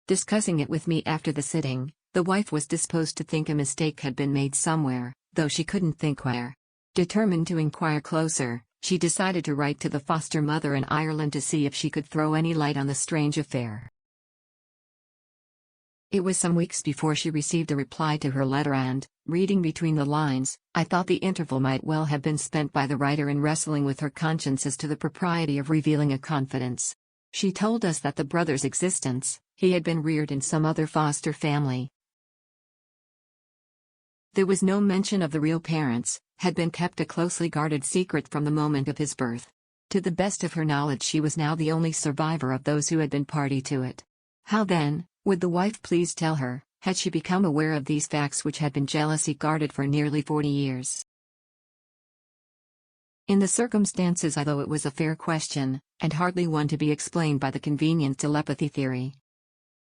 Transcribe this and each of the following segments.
Discussing it with me after the sitting, the wife was disposed to think a mistake had been made somewhere, though she couldn't think where. Determined to inquire closer, she decided to write to the foster mother in Ireland to see if she could throw any light on the strange affair. It was some weeks before she received a reply to her letter and, reading between the lines, I thought the interval might well have been spent by the writer in wrestling with her conscience as to the propriety of revealing a confidence. She told us that the brother's existence, he had been reared in some other foster family. There was no mention of the real parents, had been kept a closely guarded secret from the moment of his birth. To the best of her knowledge, she was now the only survivor of those who had been party to it. How then, would the wife please tell her, had she become aware of these facts which had been jealously guarded for nearly 40 years? In the circumstances, although it was a fair question, and hardly one to be explained by the convenient telepathy theory,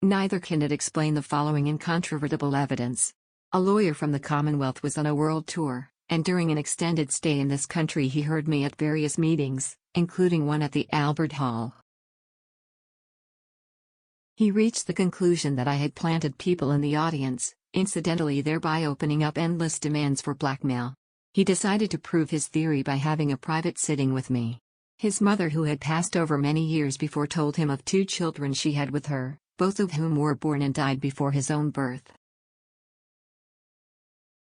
neither can it explain the following incontrovertible evidence. A lawyer from the Commonwealth was on a world tour, and during an extended stay in this country he heard me at various meetings, including one at the Albert Hall. He reached the conclusion that I had planted people in the audience, incidentally thereby opening up endless demands for blackmail. He decided to prove his theory by having a private sitting with me. His mother, who had passed over many years before, told him of 2 children she had with her, both of whom were born and died before his own birth.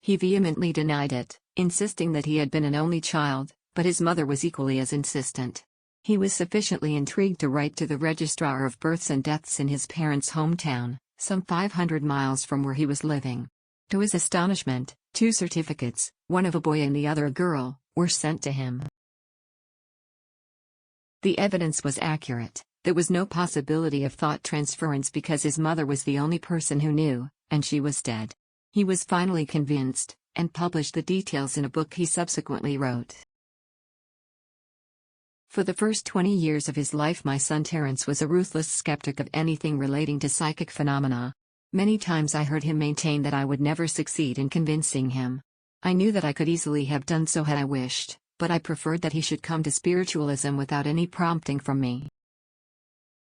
He vehemently denied it, insisting that he had been an only child, but his mother was equally as insistent. He was sufficiently intrigued to write to the registrar of births and deaths in his parents' hometown, some 500 miles from where he was living. To his astonishment, 2 certificates, one of a boy and the other a girl, were sent to him. The evidence was accurate. There was no possibility of thought transference because his mother was the only person who knew, and she was dead. He was finally convinced, and published the details in a book he subsequently wrote. For the first 20 years of his life, my son Terence was a ruthless skeptic of anything relating to psychic phenomena. Many times I heard him maintain that I would never succeed in convincing him. I knew that I could easily have done so had I wished, but I preferred that he should come to spiritualism without any prompting from me.